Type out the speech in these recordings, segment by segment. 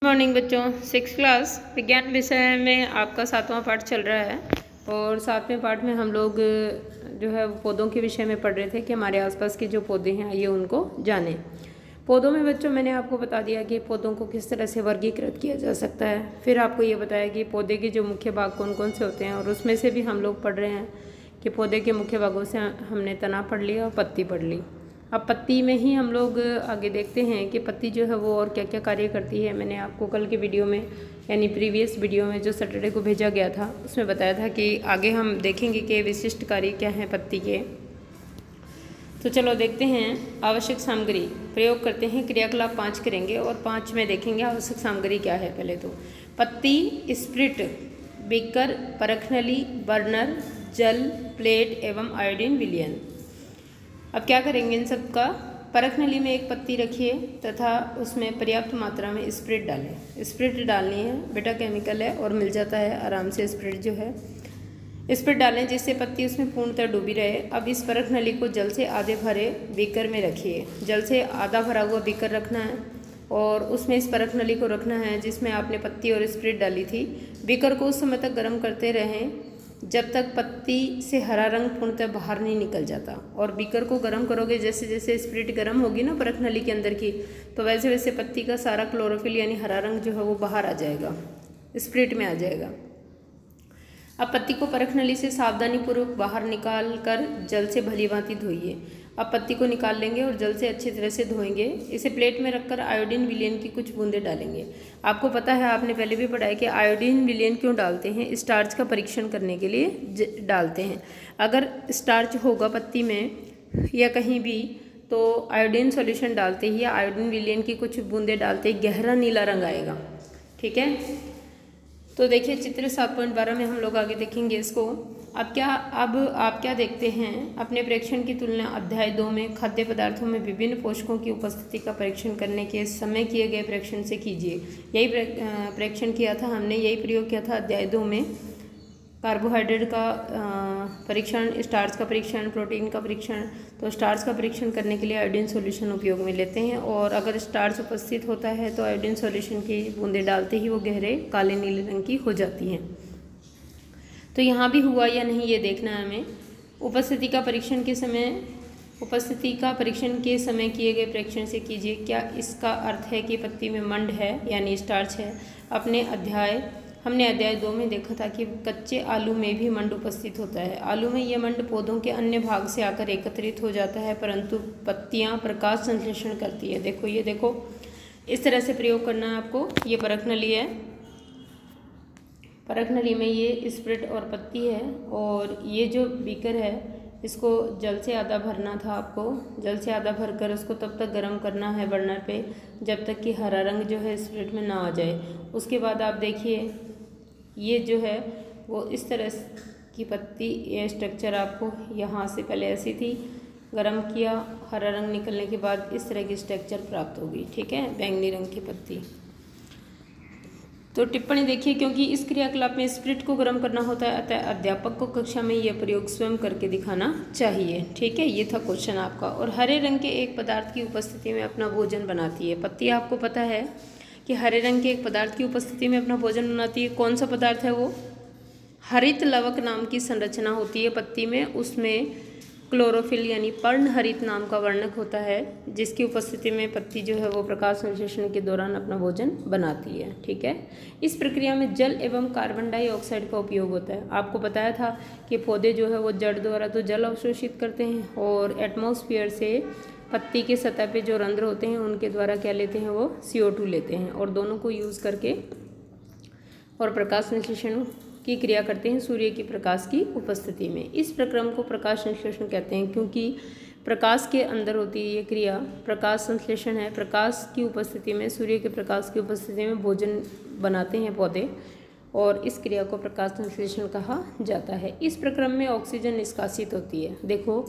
Morning बच्चों, 6th class विज्ञान विषय में आपका 7वां पाठ चल रहा है। और 7वें पाठ में हम लोग जो है पौधों के विषय में पढ़ रहे थे कि हमारे आसपास के जो पौधे हैं आइए उनको जानें। पौधों में बच्चों मैंने आपको बता दिया कि पौधों को किस तरह से वर्गीकृत किया जा सकता है। फिर आपको ये बताया कि पौधे के जो मुख्य भाग कौन कौन से होते हैं, और उसमें से भी हम लोग पढ़ रहे हैं कि पौधे के मुख्य भागों से हमने तना पढ़ लिया और पत्ती पढ़ ली। अब पत्ती में ही हम लोग आगे देखते हैं कि पत्ती जो है वो और क्या क्या कार्य करती है। मैंने आपको कल के वीडियो में यानी प्रीवियस वीडियो में जो सैटरडे को भेजा गया था उसमें बताया था कि आगे हम देखेंगे कि विशिष्ट कार्य क्या हैं पत्ती के। तो चलो देखते हैं। आवश्यक सामग्री प्रयोग करते हैं, क्रियाकलाप 5 करेंगे और 5 में देखेंगे आवश्यक सामग्री क्या है। पहले तो पत्ती, स्प्रिट, बीकर, परखनली, बर्नर, जल, प्लेट एवं आयोडीन विलयन। अब क्या करेंगे इन सब का। परखनली में एक पत्ती रखिए तथा उसमें पर्याप्त मात्रा में स्प्रिट डालें। स्प्रिट डालनी है बेटा, केमिकल है और मिल जाता है आराम से। स्प्रिट जो है स्प्रिट डालें जिससे पत्ती उसमें पूर्णतः डूबी रहे। अब इस परखनली को जल से आधे भरे बीकर में रखिए। जल से आधा भरा हुआ बीकर रखना है और उसमें इस परखनली को रखना है जिसमें आपने पत्ती और स्प्रिट डाली थी। बीकर को उस समय तक गर्म करते रहें जब तक पत्ती से हरा रंग पूर्णतः बाहर नहीं निकल जाता। और बीकर को गर्म करोगे, जैसे जैसे स्प्रिट गर्म होगी ना परखनली के अंदर की, तो वैसे वैसे पत्ती का सारा क्लोरोफिल यानी हरा रंग जो है वो बाहर आ जाएगा, स्प्रिट में आ जाएगा। अब पत्ती को परखनली से सावधानीपूर्वक बाहर निकाल कर जल से भली भांति धोइए। अब पत्ती को निकाल लेंगे और जल से अच्छी तरह से धोएंगे। इसे प्लेट में रखकर आयोडीन विलयन की कुछ बूंदें डालेंगे। आपको पता है, आपने पहले भी पढ़ा है कि आयोडीन विलयन क्यों डालते हैं। स्टार्च का परीक्षण करने के लिए डालते हैं। अगर स्टार्च होगा पत्ती में या कहीं भी तो आयोडीन सॉल्यूशन डालते ही या आयोडीन विलयन की कुछ बूंदें डालते ही गहरा नीला रंग आएगा। ठीक है, तो देखिए चित्र 7.12 में हम लोग आगे देखेंगे इसको। अब आप क्या देखते हैं, अपने परीक्षण की तुलना अध्याय 2 में खाद्य पदार्थों में विभिन्न पोषकों की उपस्थिति का परीक्षण करने के समय किए गए परीक्षण से कीजिए। यही परीक्षण किया था हमने, यही प्रयोग किया था अध्याय 2 में। कार्बोहाइड्रेट का परीक्षण, स्टार्च का परीक्षण, प्रोटीन का परीक्षण। तो स्टार्च का परीक्षण करने के लिए आयोडीन सॉल्यूशन उपयोग में लेते हैं और अगर स्टार्च उपस्थित होता है तो आयोडीन सॉल्यूशन की बूंदें डालते ही वो गहरे काले नीले रंग की हो जाती हैं। तो यहाँ भी हुआ या नहीं ये देखना है हमें। उपस्थिति का परीक्षण के समय किए गए परीक्षण से कीजिए। क्या इसका अर्थ है कि पत्ती में मंड है यानी स्टार्च है। हमने अध्याय 2 में देखा था कि कच्चे आलू में भी मंड उपस्थित होता है। आलू में यह मंड पौधों के अन्य भाग से आकर एकत्रित हो जाता है, परंतु पत्तियां प्रकाश संश्लेषण करती है। देखो ये देखो, इस तरह से प्रयोग करना है आपको। ये परखनली है, परखनली में ये स्प्रिट और पत्ती है और ये जो बीकर है इसको जल से आधा भरना था आपको। जल से आधा भरकर उसको तब तक गर्म करना है बर्नर पे जब तक कि हरा रंग जो है स्प्रिट में ना आ जाए। उसके बाद आप देखिए ये जो है वो इस तरह की पत्ती, ये स्ट्रक्चर आपको यहाँ से पहले ऐसी थी, गर्म किया, हरा रंग निकलने के बाद इस तरह की स्ट्रक्चर प्राप्त होगी। ठीक है, बैंगनी रंग की पत्ती। तो टिप्पणी देखिए, क्योंकि इस क्रियाकलाप में स्प्रिट को गर्म करना होता है अतः अध्यापक को कक्षा में यह प्रयोग स्वयं करके दिखाना चाहिए। ठीक है, ये था क्वेश्चन आपका। और हरे रंग के एक पदार्थ की उपस्थिति में अपना भोजन बनाती है पत्ती। आपको पता है कि हरे रंग के एक पदार्थ की उपस्थिति में अपना भोजन बनाती है। कौन सा पदार्थ है वो? हरित लवक नाम की संरचना होती है पत्ती में, उसमें क्लोरोफिल यानी पर्णहरित नाम का वर्णक होता है जिसकी उपस्थिति में पत्ती जो है वो प्रकाश संश्लेषण के दौरान अपना भोजन बनाती है। ठीक है, इस प्रक्रिया में जल एवं कार्बन डाइऑक्साइड का उपयोग होता है। आपको बताया था कि पौधे जो है वो जड़ द्वारा तो जल अवशोषित करते हैं और एटमॉस्फेयर से पत्ती के सतह पे जो रंध्र होते हैं उनके द्वारा क्या लेते हैं, वो CO2 लेते हैं और दोनों को यूज़ करके और प्रकाश संश्लेषण की क्रिया करते हैं सूर्य की प्रकाश की उपस्थिति में। इस प्रक्रम को प्रकाश संश्लेषण कहते हैं क्योंकि प्रकाश के अंदर होती है ये क्रिया, प्रकाश संश्लेषण है। प्रकाश की उपस्थिति में, सूर्य के प्रकाश की उपस्थिति में भोजन बनाते हैं पौधे और इस क्रिया को प्रकाश संश्लेषण कहा जाता है। इस प्रक्रम में ऑक्सीजन निष्कासित होती है। देखो,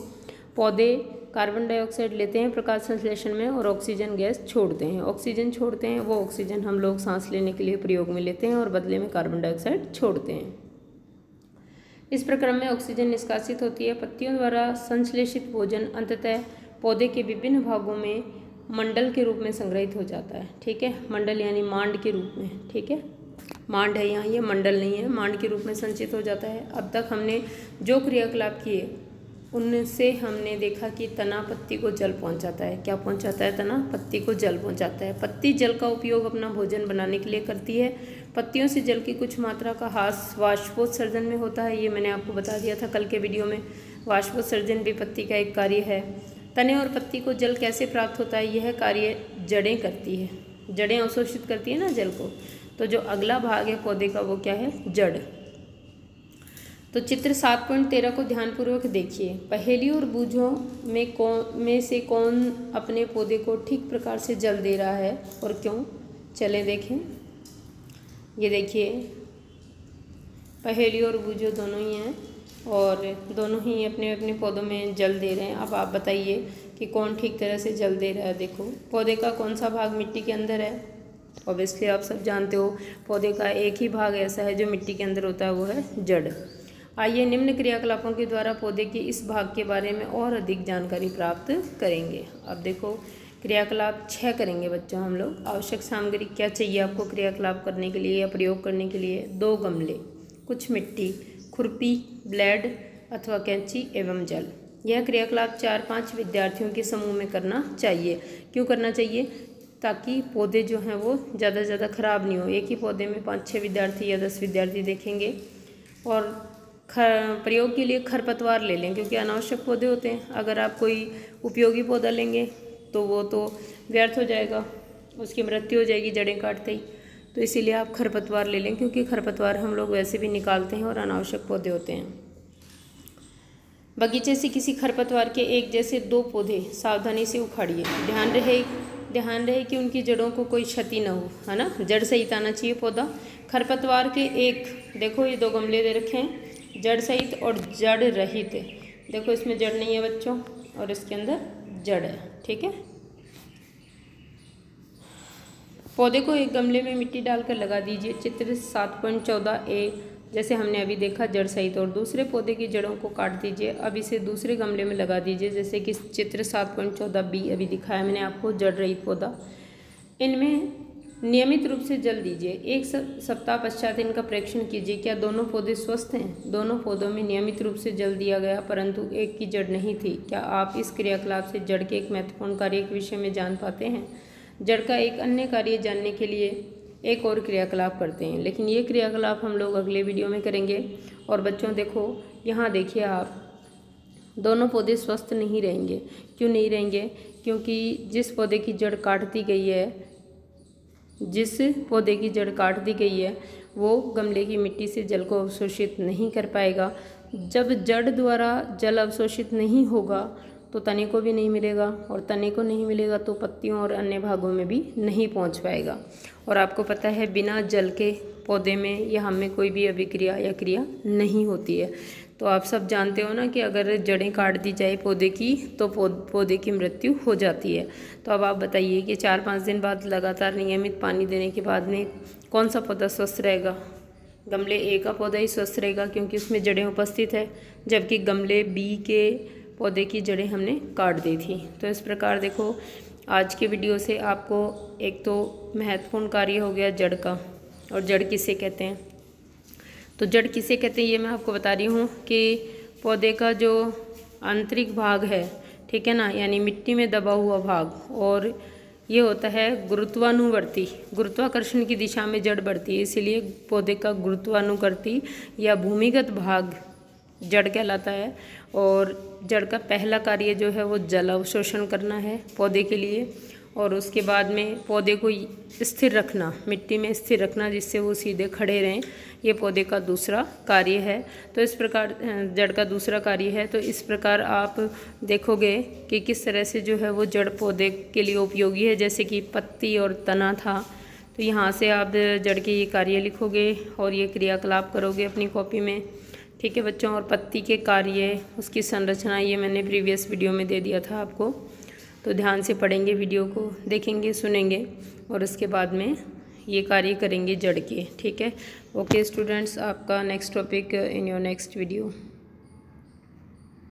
पौधे कार्बन डाइऑक्साइड लेते हैं प्रकाश संश्लेषण में और ऑक्सीजन गैस छोड़ते हैं। ऑक्सीजन छोड़ते हैं, वो ऑक्सीजन हम लोग सांस लेने के लिए प्रयोग में लेते हैं और बदले में कार्बन डाइऑक्साइड छोड़ते हैं। इस प्रक्रम में ऑक्सीजन निष्कासित होती है। पत्तियों द्वारा संश्लेषित भोजन अंततः पौधे के विभिन्न भागों में मंडल के रूप में संग्रहित हो जाता है। ठीक है, मंडल यानी मांड के रूप में। ठीक है, मांड है यहाँ, ये मंडल नहीं है, मांड के रूप में संचित हो जाता है। अब तक हमने जो क्रियाकलाप किए उनसे हमने देखा कि तना पत्ती को जल पहुंचाता है। क्या पहुंचाता है? तना पत्ती को जल पहुंचाता है। पत्ती जल का उपयोग अपना भोजन बनाने के लिए करती है। पत्तियों से जल की कुछ मात्रा का ह्रास वाष्पोत्सर्जन में होता है, ये मैंने आपको बता दिया था कल के वीडियो में। वाष्पोत्सर्जन भी पत्ती का एक कार्य है। तने और पत्ती को जल कैसे प्राप्त होता है? यह कार्य जड़ें करती है। जड़ें अवशोषित करती है ना जल को। तो जो अगला भाग है पौधे का वो क्या है? जड़। तो चित्र 7.13 को ध्यानपूर्वक देखिए। पहेली और बूझों में से कौन अपने पौधे को ठीक प्रकार से जल दे रहा है और क्यों? चले देखें। ये देखिए, पहेली और बूझों दोनों ही हैं और दोनों ही अपने अपने पौधों में जल दे रहे हैं। अब आप बताइए कि कौन ठीक तरह से जल दे रहा है। देखो, पौधे का कौन सा भाग मिट्टी के अंदर है? ऑब्वियसली आप सब जानते हो पौधे का एक ही भाग ऐसा है जो मिट्टी के अंदर होता है, वो है जड़। आइए निम्न क्रियाकलापों के द्वारा पौधे के इस भाग के बारे में और अधिक जानकारी प्राप्त करेंगे। अब देखो, क्रियाकलाप 6 करेंगे बच्चों हम लोग। आवश्यक सामग्री क्या चाहिए आपको क्रियाकलाप करने के लिए या प्रयोग करने के लिए? 2 गमले, कुछ मिट्टी, खुरपी, ब्लेड अथवा कैंची एवं जल। यह क्रियाकलाप 4-5 विद्यार्थियों के समूह में करना चाहिए। क्यों करना चाहिए? ताकि पौधे जो हैं वो ज़्यादा से ज़्यादा ख़राब नहीं हो। एक ही पौधे में 5-6 विद्यार्थी या 10 विद्यार्थी देखेंगे। और प्रयोग के लिए खरपतवार ले लें, क्योंकि अनावश्यक पौधे होते हैं। अगर आप कोई उपयोगी पौधा लेंगे तो वो तो व्यर्थ हो जाएगा, उसकी मृत्यु हो जाएगी जड़ें काटते ही। तो इसीलिए आप खरपतवार ले लें, क्योंकि खरपतवार हम लोग वैसे भी निकालते हैं और अनावश्यक पौधे होते हैं। बगीचे से किसी खरपतवार के एक जैसे 2 पौधे सावधानी से उखाड़िए। ध्यान रहे कि उनकी जड़ों को कोई क्षति न हो, है ना। जड़ सहित आना चाहिए पौधा। खरपतवार के एक, देखो ये 2 गमले दे रखे हैं, जड़ सहित और जड़ रहित। देखो इसमें जड़ नहीं है बच्चों और इसके अंदर जड़ है। ठीक है, पौधे को एक गमले में मिट्टी डालकर लगा दीजिए। चित्र 7.14a जैसे हमने अभी देखा, जड़ सहित। और दूसरे पौधे की जड़ों को काट दीजिए। अब इसे दूसरे गमले में लगा दीजिए, जैसे कि चित्र 7.14b अभी दिखाया मैंने आपको, जड़ रहित पौधा। इनमें नियमित रूप से जल दीजिए। 1 सप्ताह पश्चात इनका परीक्षण कीजिए। क्या दोनों पौधे स्वस्थ हैं? दोनों पौधों में नियमित रूप से जल दिया गया, परंतु एक की जड़ नहीं थी। क्या आप इस क्रियाकलाप से जड़ के एक महत्वपूर्ण कार्य के विषय में जान पाते हैं? जड़ का एक अन्य कार्य जानने के लिए एक और क्रियाकलाप करते हैं, लेकिन ये क्रियाकलाप हम लोग अगले वीडियो में करेंगे। और बच्चों देखो, यहाँ देखिए आप, दोनों पौधे स्वस्थ नहीं रहेंगे। क्यों नहीं रहेंगे? क्योंकि जिस पौधे की जड़ काट दी गई है वो गमले की मिट्टी से जल को अवशोषित नहीं कर पाएगा। जब जड़ द्वारा जल अवशोषित नहीं होगा तो तने को भी नहीं मिलेगा, और तने को नहीं मिलेगा तो पत्तियों और अन्य भागों में भी नहीं पहुंच पाएगा। और आपको पता है बिना जल के पौधे में या हम में कोई भी अभिक्रिया या क्रिया नहीं होती है। तो आप सब जानते हो ना कि अगर जड़ें काट दी जाए पौधे की तो पौधे की मृत्यु हो जाती है। तो अब आप बताइए कि 4-5 दिन बाद लगातार नियमित पानी देने के बाद में कौन सा पौधा स्वस्थ रहेगा? गमले ए का पौधा ही स्वस्थ रहेगा, क्योंकि उसमें जड़ें उपस्थित है, जबकि गमले बी के पौधे की जड़ें हमने काट दी थी। तो इस प्रकार देखो, आज के वीडियो से आपको एक तो महत्वपूर्ण कार्य हो गया जड़ का, और जड़ किसे कहते हैं। तो जड़ किसे कहते हैं ये मैं आपको बता रही हूँ कि पौधे का जो आंतरिक भाग है, ठीक है ना, यानी मिट्टी में दबा हुआ भाग, और ये होता है गुरुत्वानुवर्ती। गुरुत्वाकर्षण की दिशा में जड़ बढ़ती है, इसीलिए पौधे का गुरुत्वानुवर्ती या भूमिगत भाग जड़ कहलाता है। और जड़ का पहला कार्य जो है वो जल अवशोषण करना है पौधे के लिए, और उसके बाद में पौधे को स्थिर रखना, मिट्टी में स्थिर रखना, जिससे वो सीधे खड़े रहें, ये पौधे का दूसरा कार्य है। तो इस प्रकार जड़ का दूसरा कार्य है। तो इस प्रकार आप देखोगे कि किस तरह से जो है वो जड़ पौधे के लिए उपयोगी है। जैसे कि पत्ती और तना था, तो यहाँ से आप जड़ के ये कार्य लिखोगे और ये क्रियाकलाप करोगे अपनी कॉपी में। ठीक है बच्चों, और पत्ती के कार्य, उसकी संरचना, ये मैंने प्रीवियस वीडियो में दे दिया था आपको। तो ध्यान से पढ़ेंगे, वीडियो को देखेंगे, सुनेंगे, और उसके बाद में ये कार्य करेंगे जड़ के। ठीक है, ओके स्टूडेंट्स, आपका next topic in your next video.